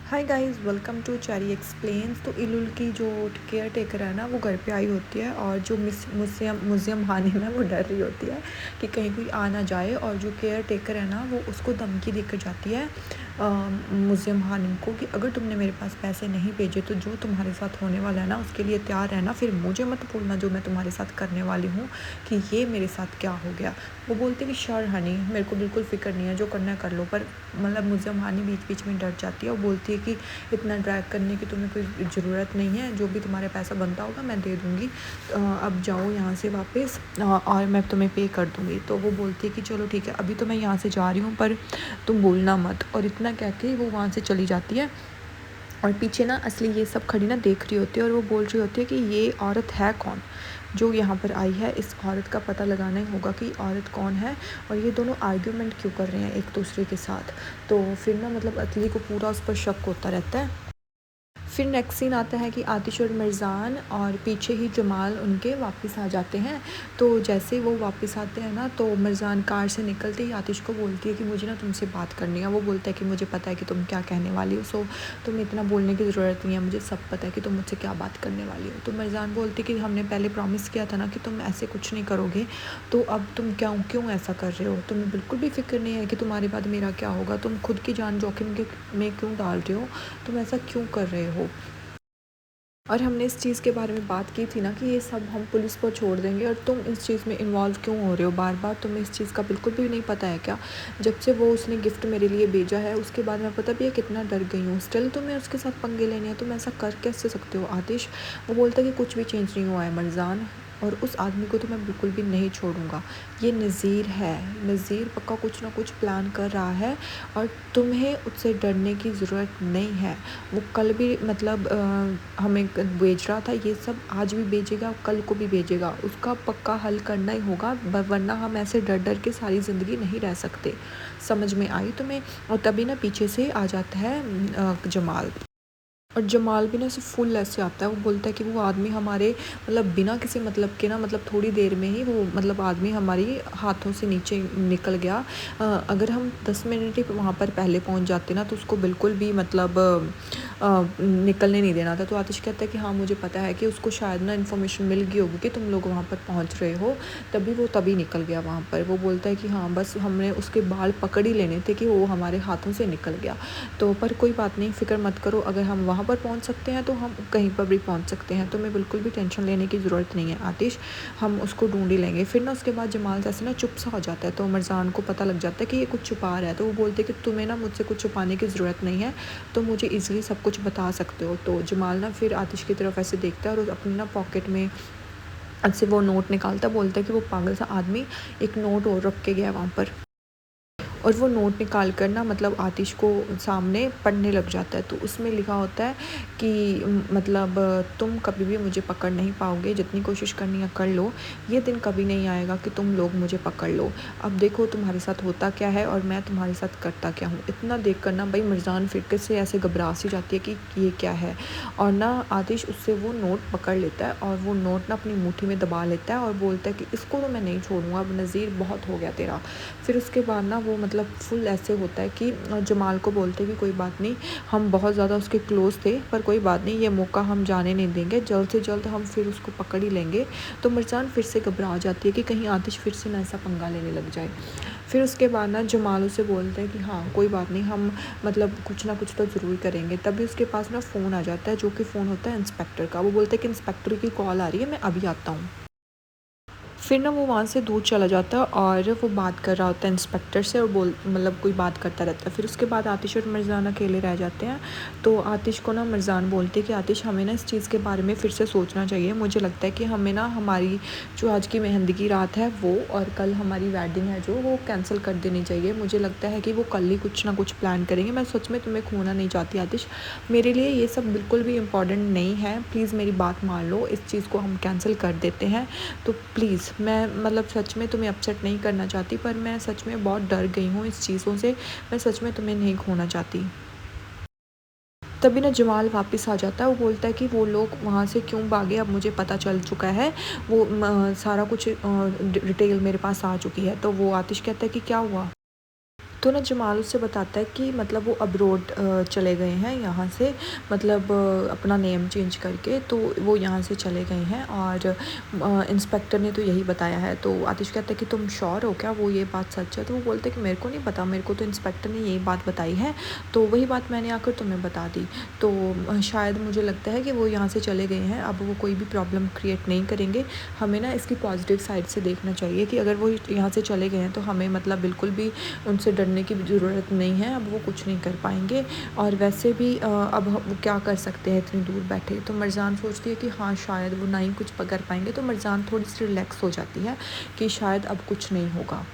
Hi guys, welcome to Cherry Explains. तो इलुल की जो केयर टेकर है ना, वो घर पे आई होती है और जो म्यूज़ियम हानिम है वो डर रही होती है कि कहीं कोई आ ना जाए। और जो केयर टेकर है ना, वो उसको धमकी देकर जाती है म्यूज़ियम हानिम को कि अगर तुमने मेरे पास पैसे नहीं भेजे तो जो तुम्हारे साथ होने वाला है ना, उसके लिए तैयार रहना। फिर मुझे मत बोलना जो मैं तुम्हारे साथ करने वाली हूँ कि ये मेरे साथ क्या हो गया। वो बोलती कि श्योर हनी, मेरे को बिल्कुल फ़िक्र नहीं है, जो करना है कर लो। पर मतलब म्यूज़ियम हानी बीच बीच में डर जाती है और बोलती है कि इतना ड्रैग करने की तुम्हें कोई ज़रूरत नहीं है, जो भी तुम्हारे पैसा बनता होगा मैं दे दूँगी। अब जाओ यहाँ से वापस और मैं तुम्हें पे कर दूँगी। तो वो बोलती है कि चलो ठीक है, अभी तो मैं यहाँ से जा रही हूँ पर तुम बोलना मत। और इतना कह के वो वहाँ से चली जाती है। और पीछे ना असली ये सब खड़ी ना देख रही होती है और वो बोल रही होती है कि ये औरत है कौन जो यहाँ पर आई है। इस औरत का पता लगाना ही होगा कि औरत कौन है और ये दोनों आर्ग्यूमेंट क्यों कर रहे हैं एक दूसरे के साथ। तो फिर ना मतलब असली को पूरा उस पर शक होता रहता है। फिर नेक्स्ट सीन आता है कि आतिश और मिर्ज़ान और पीछे ही जमाल उनके वापस आ जाते हैं। तो जैसे ही वो वापस आते हैं ना, तो मिर्ज़ान कार से निकलते ही आतिश को बोलती है कि मुझे ना तुमसे बात करनी है। वो बोलता है कि मुझे पता है कि तुम क्या कहने वाली हो, सो तुम्हें इतना बोलने की ज़रूरत नहीं है, मुझे सब पता है कि तुम मुझसे क्या बात करने वाली हो। तो मिर्ज़ान बोलती कि हमने पहले प्रॉमिस किया था ना कि तुम ऐसे कुछ नहीं करोगे, तो अब तुम क्यों ऐसा कर रहे हो। तुम्हें बिल्कुल भी फ़िक्र नहीं है कि तुम्हारे बाद मेरा क्या होगा। तुम खुद की जान जोखिम में क्यों डाल रहे हो, तुम ऐसा क्यों कर रहे हो। और हमने इस चीज़ के बारे में बात की थी ना कि ये सब हम पुलिस पर छोड़ देंगे, और तुम इस चीज़ में इन्वॉल्व क्यों हो रहे हो बार बार। तुम्हें इस चीज़ का बिल्कुल भी नहीं पता है क्या। जब से वो उसने गिफ्ट मेरे लिए भेजा है उसके बाद मैं पता भी है कितना डर गई हूँ, स्टिल तुम्हें उसके साथ पंगे लेने हैं। तुम ऐसा कर कैसे सकते हो आतिश। वो बोलता है कि कुछ भी चेंज नहीं हुआ है मरजान, और उस आदमी को तो मैं बिल्कुल भी नहीं छोड़ूंगा। ये नज़ीर है, नज़ीर पक्का कुछ ना कुछ प्लान कर रहा है और तुम्हें उससे डरने की ज़रूरत नहीं है। वो कल भी मतलब हमें भेज रहा था, ये सब आज भी भेजेगा, कल को भी भेजेगा। उसका पक्का हल करना ही होगा, वरना हम ऐसे डर डर के सारी ज़िंदगी नहीं रह सकते। समझ में आई तुम्हें। और तभी ना पीछे से आ जाता है जमाल। और जमाल भी ना ऐसे फुल ऐसे आता है। वो बोलता है कि वो आदमी हमारे मतलब बिना किसी मतलब के ना, मतलब थोड़ी देर में ही वो मतलब आदमी हमारी हाथों से नीचे निकल गया। अगर हम 10 मिनट ही वहाँ पर पहले पहुँच जाते ना, तो उसको बिल्कुल भी मतलब निकलने नहीं देना था। तो आतिश कहता है कि हाँ मुझे पता है कि उसको शायद ना इन्फॉर्मेशन मिल गई होगी कि तुम लोग वहाँ पर पहुँच रहे हो, तभी निकल गया वहाँ पर। वो बोलता है कि हाँ बस हमने उसके बाल पकड़ ही लेने थे कि वो हमारे हाथों से निकल गया। तो पर कोई बात नहीं, फ़िक्र मत करो, अगर हम वहाँ पर पहुँच सकते हैं तो हम कहीं पर भी पहुँच सकते हैं। तुम्हें बिल्कुल भी टेंशन लेने की ज़रूरत नहीं है आतिश, हम उसको ढूंढ ही लेंगे। फिर ना उसके बाद जमाल जैसे ना चुप सा हो जाता है, तो मरजान को पता लग जाता है कि ये कुछ छुपा रहा है। तो वो बोलते हैं कि तुम्हें ना मुझसे कुछ छुपाने की ज़रूरत नहीं है, तो मुझे ईज़िली सब कुछ बता सकते हो। तो जमाल ना फिर आतिश की तरफ ऐसे देखता है और अपनी ना पॉकेट में से वो नोट निकालता, बोलता है कि वो पागल सा आदमी एक नोट और रख के गया वहाँ पर। और वो नोट निकाल कर ना मतलब आतिश को सामने पढ़ने लग जाता है। तो उसमें लिखा होता है कि मतलब तुम कभी भी मुझे पकड़ नहीं पाओगे, जितनी कोशिश करनी है कर लो, ये दिन कभी नहीं आएगा कि तुम लोग मुझे पकड़ लो। अब देखो तुम्हारे साथ होता क्या है और मैं तुम्हारे साथ करता क्या हूँ। इतना देख कर ना भाई मिर्ज़ान फिर से ऐसे घबरा सी जाती है कि ये क्या है। और ना आतिश उससे वो नोट पकड़ लेता है और वो नोट ना अपनी मुट्ठी में दबा लेता है और बोलता है कि इसको तो मैं नहीं छोड़ूंगा, अब नज़ीर बहुत हो गया तेरा। फिर उसके बाद ना वो मतलब फुल ऐसे होता है कि जमाल को बोलते हैं कि कोई बात नहीं, हम बहुत ज़्यादा उसके क्लोज़ थे, पर कोई बात नहीं, ये मौका हम जाने नहीं देंगे, जल्द से जल्द हम फिर उसको पकड़ ही लेंगे। तो मिर्ज़ान फिर से घबरा जाती है कि कहीं आतिश फिर से ना ऐसा पंगा लेने लग जाए। फिर उसके बाद ना जमाल उसे बोलते हैं कि हाँ कोई बात नहीं, हम मतलब कुछ ना कुछ तो ज़रूर करेंगे। तभी उसके पास ना फ़ोन आ जाता है, जो कि फ़ोन होता है इंस्पेक्टर का। वो बोलते हैं कि इंस्पेक्टर की कॉल आ रही है, मैं अभी आता हूँ। फिर ना वो वहाँ से दूर चला जाता है और वो बात कर रहा होता है इंस्पेक्टर से, और बोल मतलब कोई बात करता रहता है। फिर उसके बाद आतिश और मिर्ज़ान अकेले रह जाते हैं। तो आतिश को ना मिर्ज़ान बोलते हैं कि आतिश हमें ना इस चीज़ के बारे में फिर से सोचना चाहिए। मुझे लगता है कि हमें ना हमारी जो आज की मेहंदी की रात है वो, और कल हमारी वेडिंग है जो, वो कैंसिल कर देनी चाहिए। मुझे लगता है कि वो कल ही कुछ ना कुछ प्लान करेंगे। मैं सच में तुम्हें खोना नहीं चाहती आतिश, मेरे लिए ये सब बिल्कुल भी इम्पॉर्टेंट नहीं है। प्लीज़ मेरी बात मान लो, इस चीज़ को हम कैंसिल कर देते हैं। तो प्लीज़, मैं मतलब सच में तुम्हें अपसेट नहीं करना चाहती, पर मैं सच में बहुत डर गई हूँ इस चीज़ों से। मैं सच में तुम्हें नहीं खोना चाहती। तभी ना जमाल वापस आ जाता है। वो बोलता है कि वो लोग वहाँ से क्यों भागे, अब मुझे पता चल चुका है। वो सारा कुछ डिटेल मेरे पास आ चुकी है। तो वो आतिश कहता है कि क्या हुआ। तो ना जमाल उससे बताता है कि मतलब वो अब्रोड चले गए हैं यहाँ से, मतलब अपना नेम चेंज करके, तो वो यहाँ से चले गए हैं और इंस्पेक्टर ने तो यही बताया है। तो आतिश कहता है कि तुम श्योर हो क्या, वो ये बात सच है? तो वो बोलते हैं कि मेरे को नहीं पता, मेरे को तो इंस्पेक्टर ने यही बात बताई है, तो वही बात मैंने आकर तुम्हें बता दी। तो शायद मुझे लगता है कि वो यहाँ से चले गए हैं, अब वो कोई भी प्रॉब्लम क्रिएट नहीं करेंगे। हमें ना इसकी पॉजिटिव साइड से देखना चाहिए कि अगर वो यहाँ से चले गए हैं तो हमें मतलब बिल्कुल भी उनसे डरने की ज़रूरत नहीं है, अब वो कुछ नहीं कर पाएंगे। और वैसे भी अब वो क्या कर सकते हैं इतनी दूर बैठे। तो मरजान सोचती है कि हाँ शायद वो ना ही कुछ कर पाएंगे, तो मरजान थोड़ी सी रिलैक्स हो जाती है कि शायद अब कुछ नहीं होगा।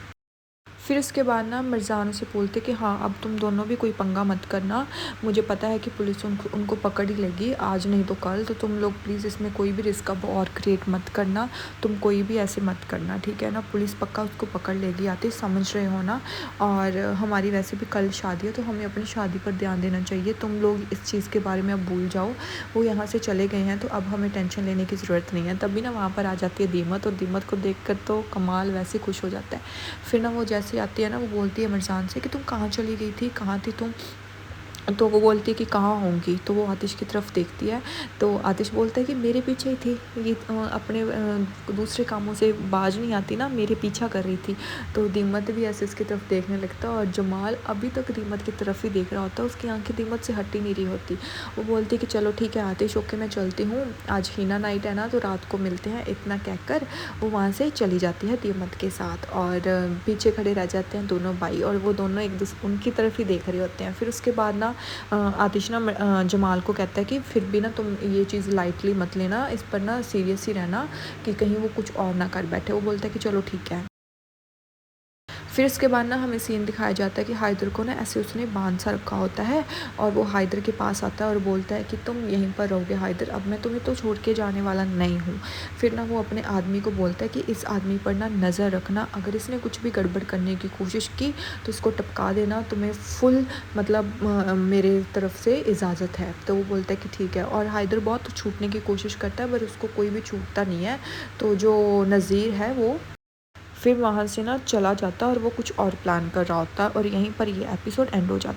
फिर उसके बाद ना मिर्ज़ान से बोलते कि हाँ अब तुम दोनों भी कोई पंगा मत करना, मुझे पता है कि पुलिस उनको पकड़ ही लेगी आज नहीं तो कल, तो तुम लोग प्लीज़ इसमें कोई भी रिस्क अब और क्रिएट मत करना, तुम कोई भी ऐसे मत करना, ठीक है ना? पुलिस पक्का उसको पकड़ लेगी, आते समझ रहे हो ना? और हमारी वैसे भी कल शादी है, तो हमें अपनी शादी पर ध्यान देना चाहिए, तुम लोग इस चीज़ के बारे में अब भूल जाओ। वो यहाँ से चले गए हैं तो अब हमें टेंशन लेने की ज़रूरत नहीं है। तभी ना वहाँ पर आ जाती है दीमत, और दीमत को देख कर तो कमाल वैसे खुश हो जाता है। फिर ना वो जैसे आती है ना, वो बोलती है मिर्ज़ान से कि तुम कहाँ चली गई थी, कहाँ थी तुम? तो वो बोलती है कि कहाँ होंगी। तो वो आतिश की तरफ देखती है, तो आतिश बोलता है कि मेरे पीछे ही थी ये, अपने दूसरे कामों से बाज नहीं आती ना, मेरे पीछा कर रही थी। तो दीमत भी ऐसे इसकी तरफ देखने लगता है, और जमाल अभी तक दीमत की तरफ ही देख रहा होता है, उसकी आंखें दीमत से हट ही नहीं रही होती। वो बोलती है कि चलो ठीक है आतिश, ओके मैं चलती हूँ, आज हीना नाइट है ना, तो रात को मिलते हैं, इतना कहकर वो वहाँ से चली जाती है दीमत के साथ। और पीछे खड़े रह जाते हैं दोनों भाई, और वो दोनों एक दूसरे उनकी तरफ ही देख रहे होते हैं। फिर उसके बाद ना आतिश ना जमाल को कहता है कि फिर भी ना तुम ये चीज़ लाइटली मत लेना, इस पर ना सीरियस ही रहना कि कहीं वो कुछ और ना कर बैठे। वो बोलता है कि चलो ठीक है। फिर उसके बाद ना हमें सीन दिखाया जाता है कि हाइदर को ना ऐसे उसने बांध सा रखा होता है, और वो हाइदर के पास आता है और बोलता है कि तुम यहीं पर रहोगे हाइदर, अब मैं तुम्हें तो छोड़ के जाने वाला नहीं हूँ। फिर ना वो अपने आदमी को बोलता है कि इस आदमी पर ना नज़र रखना, अगर इसने कुछ भी गड़बड़ करने की कोशिश की तो इसको टपका देना, तुम्हें फुल मतलब मेरे तरफ से इजाज़त है। तो वो बोलता है कि ठीक है, और हाइदर बहुत छूटने की कोशिश करता है, पर उसको कोई भी छूटता नहीं है। तो जो नज़ीर है वो फिर वहाँ से ना चला जाता है, और वो कुछ और प्लान कर रहा होता है, और यहीं पर ये एपिसोड एंड हो जाता है।